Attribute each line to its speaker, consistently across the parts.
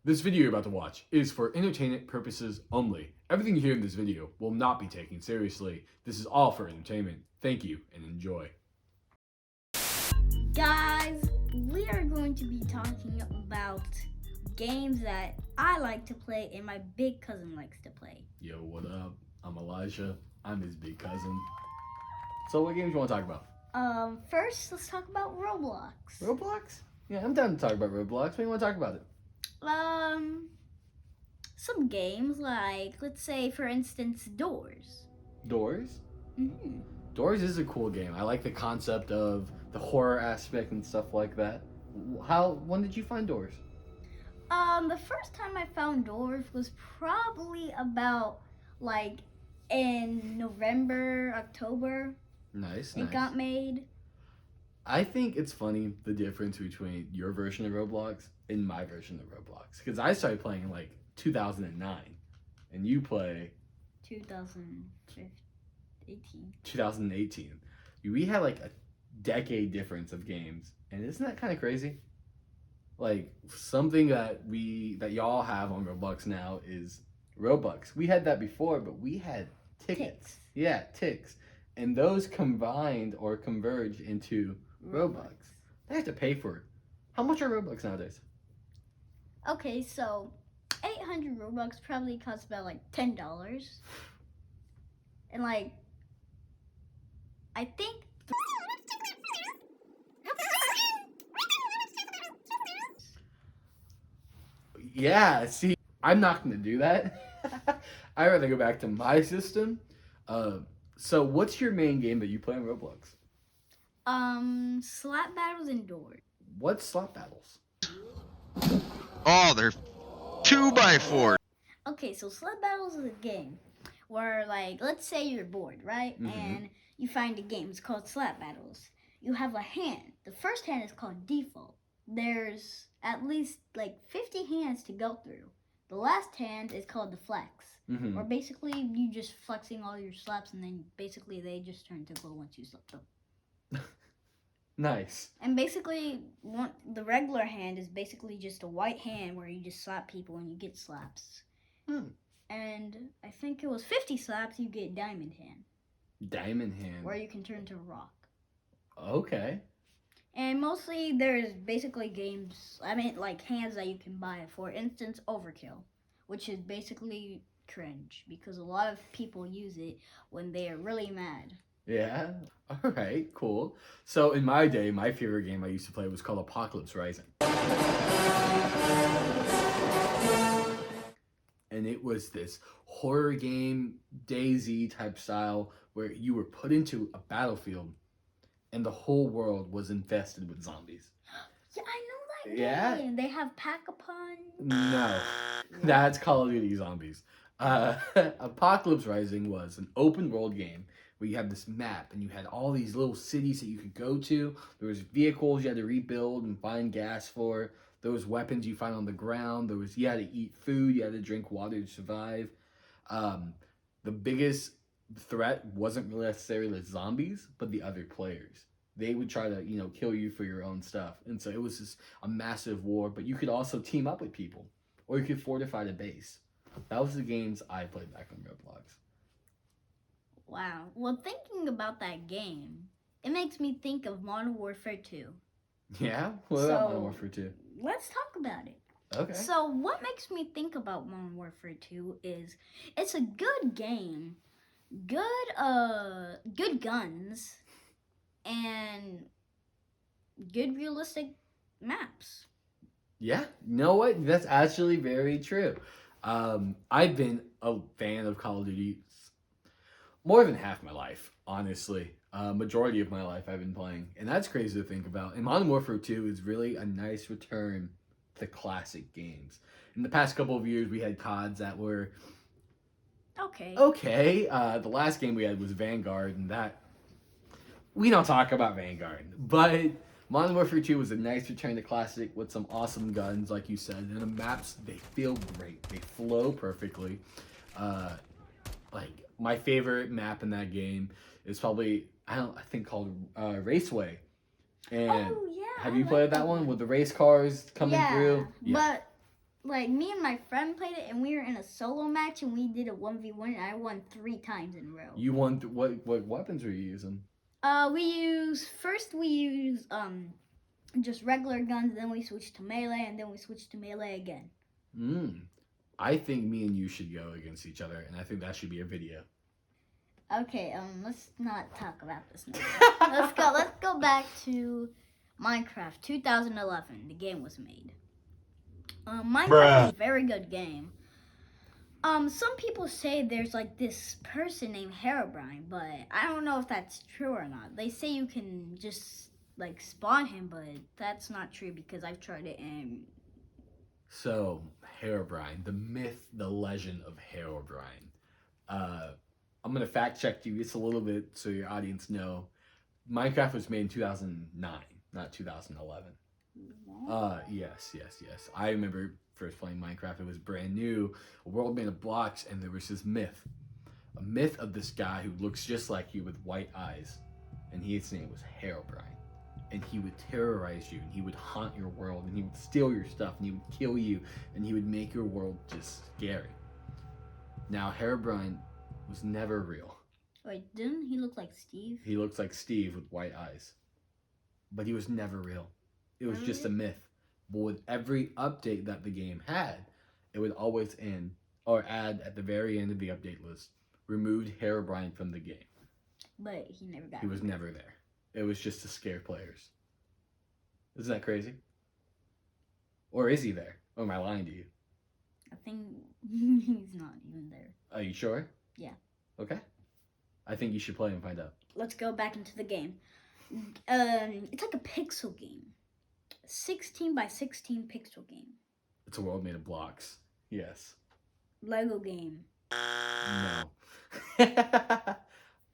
Speaker 1: This video you're about to watch is for entertainment purposes only. Everything you hear in this video will not be taken seriously. This is all for entertainment. Thank you and enjoy.
Speaker 2: Guys, we are going to be talking about games that I like to play and my big cousin likes to play.
Speaker 1: Yo, what up? I'm Elijah. I'm his big cousin. So what games you want to talk about?
Speaker 2: First, let's talk about Roblox.
Speaker 1: Roblox? Yeah, I'm down to talk about Roblox. What do you want to talk about it?
Speaker 2: Some games like, let's say, for instance, Doors.
Speaker 1: Doors?
Speaker 2: Mm-hmm.
Speaker 1: Doors is a cool game. I like the concept of the horror aspect and stuff like that. When did you find Doors?
Speaker 2: The first time I found Doors was probably about, like, in November, October.
Speaker 1: Nice.
Speaker 2: It got made.
Speaker 1: I think it's funny the difference between your version of Roblox and my version of Roblox. Because I started playing in like 2009 and you play 2018. We had like a decade difference of games. And isn't that kind of crazy? Like something that y'all have on Roblox now is Robux. We had that before, but we had tickets. Yeah, ticks. And those combined or converged into Robux. They have to pay for it. How much are Robux nowadays?
Speaker 2: Okay, so 800 Robux probably costs about like $10. And like, I think
Speaker 1: yeah, see, I'm not going to do that. I'd rather go back to my system. So what's your main game that you play on Roblox?
Speaker 2: slap battles and Doors.
Speaker 1: What's slap battles?
Speaker 3: Oh, they're 2x4.
Speaker 2: Okay, so slap battles is a game where, like, let's say you're bored, right?
Speaker 1: Mm-hmm.
Speaker 2: And you find a game. It's called slap battles. You have a hand. The first hand is called default. There's at least like 50 hands to go through. The last hand is called the flex.
Speaker 1: Mm-hmm.
Speaker 2: Or basically you just flexing all your slaps and then basically they just turn to gold once you slap them.
Speaker 1: Nice.
Speaker 2: And basically, the regular hand is basically just a white hand where you just slap people and you get slaps. And I think it was 50 slaps, you get diamond hand.
Speaker 1: Diamond hand.
Speaker 2: Where you can turn to rock.
Speaker 1: Okay.
Speaker 2: And mostly there's basically games, like hands that you can buy. For instance, Overkill, which is basically cringe because a lot of people use it when they are really mad.
Speaker 1: Yeah. All right, cool. So in my day, my favorite game I used to play was called Apocalypse Rising. And it was this horror game, DayZ type style, where you were put into a battlefield and the whole world was infested with zombies.
Speaker 2: Yeah, I know that
Speaker 1: Yeah?
Speaker 2: game. They have Pack-a-Pun.
Speaker 1: No, that's Call of Duty Zombies. Apocalypse Rising was an open world game where you had this map and you had all these little cities that you could go to. There was vehicles you had to rebuild and find gas for. There was weapons you find on the ground. You had to eat food. You had to drink water to survive. The biggest threat wasn't really necessarily the zombies, but the other players. They would try to, kill you for your own stuff. And so it was just a massive war, but you could also team up with people or you could fortify the base. That was the games I played back on Roblox.
Speaker 2: Wow. Well, thinking about that game, it makes me think of Modern Warfare 2.
Speaker 1: Yeah? What about Modern Warfare 2?
Speaker 2: Let's talk about it.
Speaker 1: Okay.
Speaker 2: So, what makes me think about Modern Warfare 2 is it's a good game, good guns, and good realistic maps.
Speaker 1: Yeah, you know what? That's actually very true. I've been a fan of Call of Duty more than half my life, honestly. Majority of my life I've been playing, and that's crazy to think about. And Modern Warfare 2 is really a nice return to classic games. In the past couple of years, we had CODs that were okay. The last game we had was Vanguard, and that we don't talk about Vanguard, but Modern Warfare 2 was a nice return to classic with some awesome guns, like you said, and the maps, they feel great. They flow perfectly. Like, my favorite map in that game is probably, I think called Raceway. And
Speaker 2: oh, yeah.
Speaker 1: have you played that one with the race cars coming through?
Speaker 2: Yeah, but like me and my friend played it, and we were in a solo match, and we did a 1v1, and I won 3 times in a row.
Speaker 1: You won. What weapons were you using?
Speaker 2: We use just regular guns, then we switched to melee, and then we switched to melee again.
Speaker 1: I think me and you should go against each other, and I think that should be a video.
Speaker 2: Okay, let's not talk about this now. Let's go back to Minecraft 2011. The game was made. Minecraft is a very good game. Some people say there's like this person named Herobrine, but I don't know if that's true or not. They say you can just like spawn him, but that's not true because I've tried it and.
Speaker 1: So Herobrine, the myth, the legend of Herobrine. I'm gonna fact check you just a little bit so your audience know. Minecraft was made in 2009, not 2011. Yes. I remember first playing Minecraft. It was brand new, a world made of blocks, and there was this myth. A myth of this guy who looks just like you with white eyes. And his name was Herobrine. And he would terrorize you, and he would haunt your world, and he would steal your stuff, and he would kill you, and he would make your world just scary. Now, Herobrine was never real.
Speaker 2: Wait, didn't he look like Steve?
Speaker 1: He looks like Steve with white eyes. But he was never real. It was just a myth. But with every update that the game had, it would always end or add at the very end of the update list, removed Herobrine from the game.
Speaker 2: But he never got.
Speaker 1: He was never there. It was just to scare players. Isn't that crazy? Or is he there? Or am I lying to you?
Speaker 2: I think he's not even there.
Speaker 1: Are you sure?
Speaker 2: Yeah.
Speaker 1: Okay. I think you should play and find out.
Speaker 2: Let's go back into the game. It's like a pixel game. 16 by 16 pixel game.
Speaker 1: It's a world made of blocks. Yes.
Speaker 2: Lego game.
Speaker 1: No.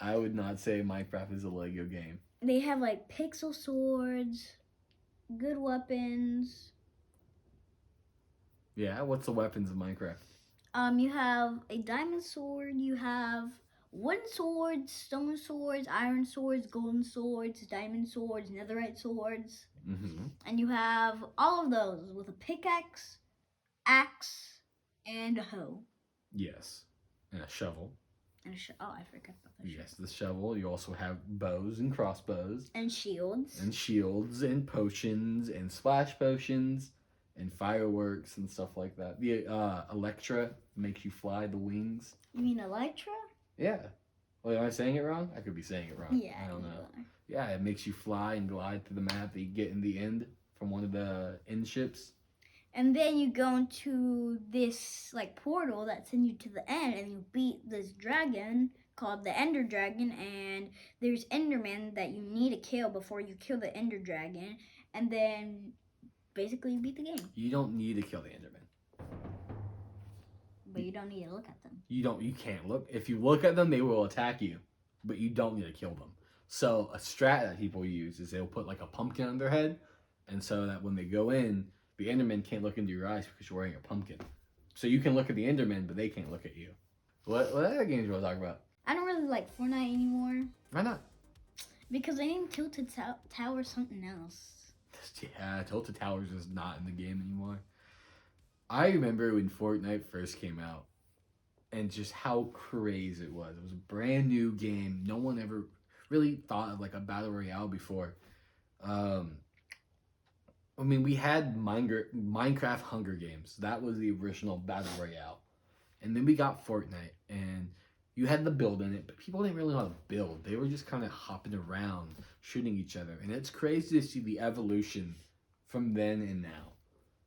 Speaker 1: I would not say Minecraft is a Lego game.
Speaker 2: They have like pixel swords, good weapons.
Speaker 1: Yeah, what's the weapons of Minecraft?
Speaker 2: You have a diamond sword, you have wooden swords, stone swords, iron swords, golden swords, diamond swords, netherite swords.
Speaker 1: Mm-hmm.
Speaker 2: And you have all of those with a pickaxe, axe, and a hoe.
Speaker 1: Yes. And a shovel.
Speaker 2: And oh, I forgot about the shovel.
Speaker 1: Yes, the shovel. You also have bows and crossbows.
Speaker 2: And shields.
Speaker 1: And shields and potions and splash potions and fireworks and stuff like that. The Electra makes you fly the wings.
Speaker 2: You mean Elytra?
Speaker 1: Yeah. Well, am I saying it wrong? I could be saying it wrong.
Speaker 2: Yeah.
Speaker 1: I don't know. Yeah, it makes you fly and glide through the map that you get in the end from one of the end ships.
Speaker 2: And then you go into this like portal that sends you to the end, and you beat this dragon called the Ender Dragon, and there's Enderman that you need to kill before you kill the Ender Dragon, and then basically you beat the game.
Speaker 1: You don't need to kill the Enderman.
Speaker 2: But you don't need to look at them.
Speaker 1: You can't look. If you look at them, they will attack you, but you don't need to kill them. So a strat that people use is they'll put like a pumpkin on their head, and so that when they go in, the Enderman can't look into your eyes because you're wearing a pumpkin. So you can look at the Enderman, but they can't look at you. What other games do you want to talk about?
Speaker 2: I don't really like Fortnite anymore.
Speaker 1: Why not?
Speaker 2: Because I need Tilted Tower something else.
Speaker 1: Yeah, Tilted Towers is not in the game anymore. I remember when Fortnite first came out and just how crazy it was. It was a brand new game. No one ever really thought of like a battle royale before. I mean, we had Minecraft Hunger Games. That was the original battle royale. And then we got Fortnite, and you had to build in it, but people didn't really know how to build. They were just kind of hopping around, shooting each other. And it's crazy to see the evolution from then and now.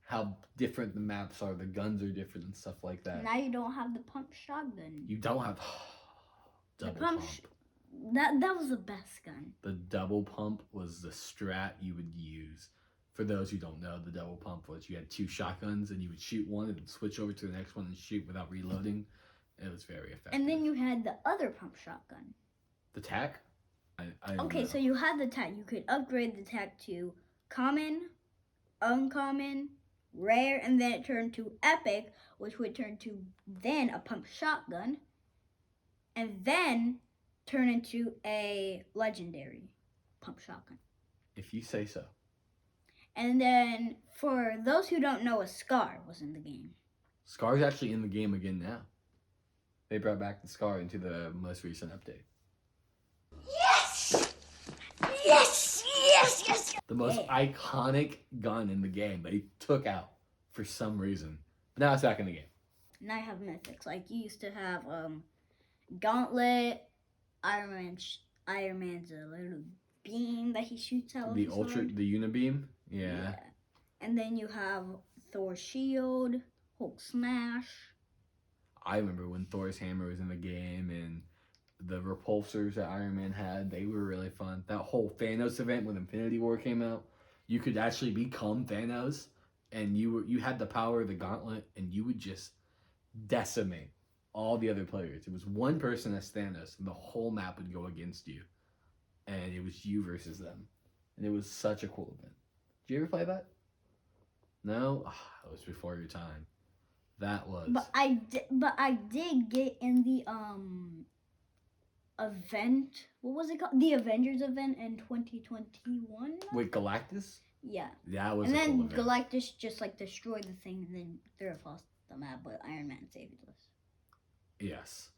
Speaker 1: How different the maps are, the guns are different and stuff like that.
Speaker 2: Now you don't have the pump shotgun.
Speaker 1: You don't have double pump.
Speaker 2: That was the best gun.
Speaker 1: The double pump was the strat you would use. For those who don't know, the double pump was you had 2 shotguns and you would shoot one and then switch over to the next one and shoot without reloading. It was very effective.
Speaker 2: And then you had the other pump shotgun.
Speaker 1: The tac? I don't
Speaker 2: Okay,
Speaker 1: know.
Speaker 2: so you had the tac. You could upgrade the tac to common, uncommon, rare, and then it turned to epic, which would turn to then a pump shotgun, and then turn into a legendary pump shotgun.
Speaker 1: If you say so.
Speaker 2: And then for those who don't know, a Scar was in the game.
Speaker 1: Scar's actually in the game again now. They brought back the Scar into the most recent update.
Speaker 2: Yes! Yes! Yes! Yes!
Speaker 1: The most iconic gun in the game they took out for some reason. But now it's back in the game.
Speaker 2: And I have mythics. Like you used to have Gauntlet, Iron Man's a little beam that he shoots out.
Speaker 1: The Unibeam. Yeah.
Speaker 2: And then you have Thor's shield, Hulk smash.
Speaker 1: I remember when Thor's hammer was in the game and the repulsors that Iron Man had, they were really fun. That whole Thanos event when Infinity War came out, you could actually become Thanos and you had the power of the gauntlet and you would just decimate all the other players. It was one person as Thanos and the whole map would go against you. And it was you versus them. And it was such a cool event. Did you ever play that? No? Oh, it was before your time. That was.
Speaker 2: But I did get in the event. What was it called? The Avengers event in 2021.
Speaker 1: With Galactus?
Speaker 2: Yeah.
Speaker 1: That was.
Speaker 2: And
Speaker 1: a
Speaker 2: then
Speaker 1: cool event.
Speaker 2: Galactus just like destroyed the thing and then threw it across the map, but Iron Man saved us.
Speaker 1: Yes.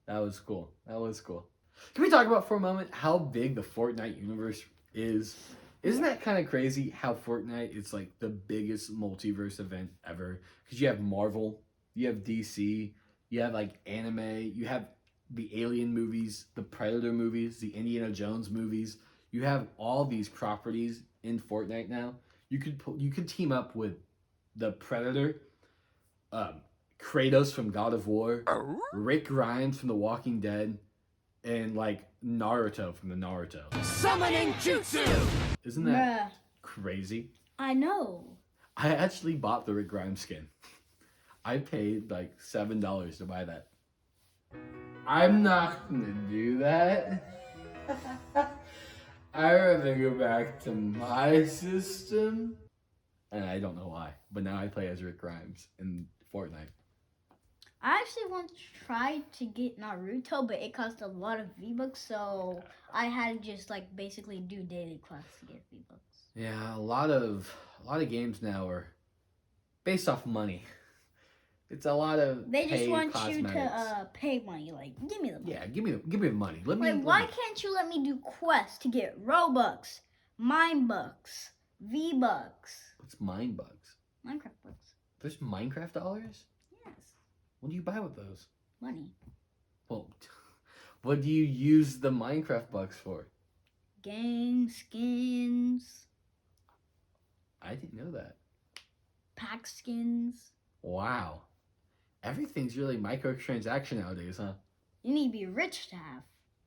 Speaker 1: That was cool. That was cool. Can we talk about for a moment how big the Fortnite universe is? Isn't that kind of crazy how Fortnite is like the biggest multiverse event ever? Because you have Marvel, you have DC, you have like anime, you have the Alien movies, the Predator movies, the Indiana Jones movies. You have all these properties in Fortnite now. You could team up with the Predator, Kratos from God of War, Rick Grimes from The Walking Dead, and like Naruto from the Naruto.
Speaker 4: Summoning Jutsu!
Speaker 1: Isn't that crazy?
Speaker 2: I know.
Speaker 1: I actually bought the Rick Grimes skin. I paid like $7 to buy that. I'm not gonna do that. I'd rather go back to my system. And I don't know why, but now I play as Rick Grimes in Fortnite.
Speaker 2: I actually once tried to get Naruto, but it cost a lot of V-Bucks, so I had to just like basically do daily quests to get V-Bucks.
Speaker 1: Yeah, a lot of games now are based off money. It's a lot of
Speaker 2: They just want
Speaker 1: cosmetics.
Speaker 2: you to pay money. Like, give me the money.
Speaker 1: Yeah, give me the money.
Speaker 2: Why can't you let me do quests to get Robux, Mine Bucks, V-Bucks?
Speaker 1: What's Bucks?
Speaker 2: Minecraft Bucks.
Speaker 1: There's Minecraft dollars?
Speaker 2: Yes.
Speaker 1: What do you buy with those?
Speaker 2: Money.
Speaker 1: Well, what do you use the Minecraft bucks for?
Speaker 2: Game skins.
Speaker 1: I didn't know that.
Speaker 2: Pack skins.
Speaker 1: Wow. Everything's really microtransaction nowadays, huh?
Speaker 2: You need to be rich to have.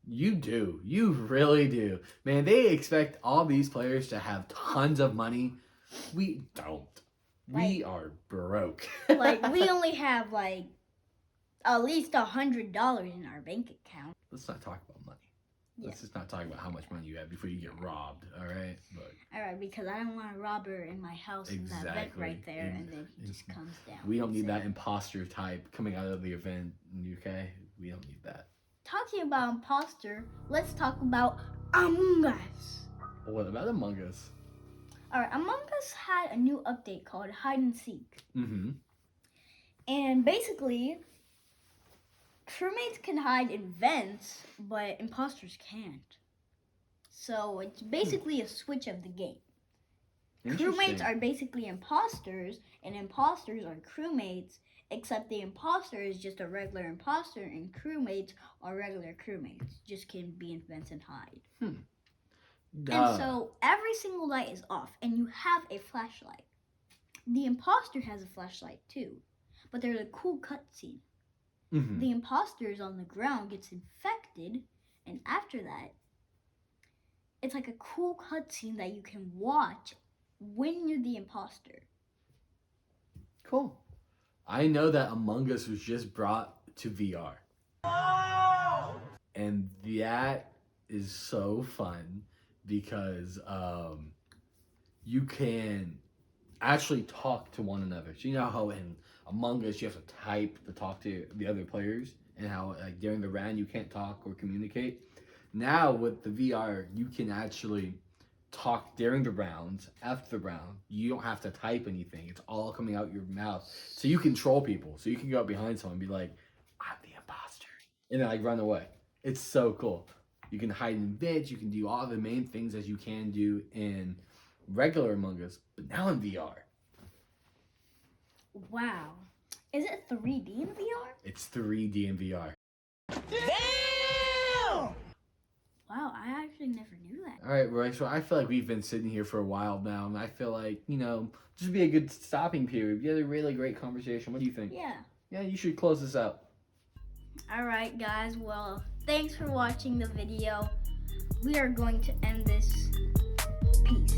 Speaker 1: You do. You really do. Man, they expect all these players to have tons of money. We don't. We are broke.
Speaker 2: Like, we only have, like, at least $100 in our bank account.
Speaker 1: Let's not talk about money.
Speaker 2: Yeah.
Speaker 1: Let's just not talk about how much money you have before you get robbed, all right? But
Speaker 2: Alright, because I don't want a robber in my house in that vent right there, and then he just comes down.
Speaker 1: we don't need that imposter type coming out of the event, okay? We don't need that.
Speaker 2: Talking about imposter, let's talk about Among Us.
Speaker 1: What about Among Us?
Speaker 2: Alright, Among Us had a new update called Hide and Seek.
Speaker 1: Mm-hmm.
Speaker 2: And basically, crewmates can hide in vents, but imposters can't. So it's basically a switch of the game. Crewmates are basically imposters, and imposters are crewmates, except the imposter is just a regular imposter, and crewmates are regular crewmates. Just can be in vents and hide. And so every single light is off, and you have a flashlight. The imposter has a flashlight too, but there's a cool cutscene.
Speaker 1: Mm-hmm.
Speaker 2: The imposter is on the ground, gets infected, and after that, it's like a cool cutscene that you can watch when you're the imposter.
Speaker 1: Cool. I know that Among Us was just brought to VR. And that is so fun because you can actually talk to one another. So you know how in Among Us you have to type to talk to the other players, and how like during the round you can't talk or communicate. Now with the VR, you can actually talk during the rounds, after the round. You don't have to type anything. It's all coming out your mouth. So you control people. So you can go up behind someone and be like, I'm the imposter. And then like run away. It's so cool. You can hide in vents. You can do all the main things as you can do in regular Among Us, but now in VR.
Speaker 2: Wow. Is it 3D in VR?
Speaker 1: It's 3D in VR.
Speaker 4: Damn!
Speaker 2: Wow, I actually never knew that.
Speaker 1: All right, Royce. So I feel like we've been sitting here for a while now, and I feel like, this would be a good stopping period. We had a really great conversation. What do you think?
Speaker 2: Yeah.
Speaker 1: Yeah, you should close this out.
Speaker 2: Alright, guys. Well, thanks for watching the video. We are going to end this. Peace.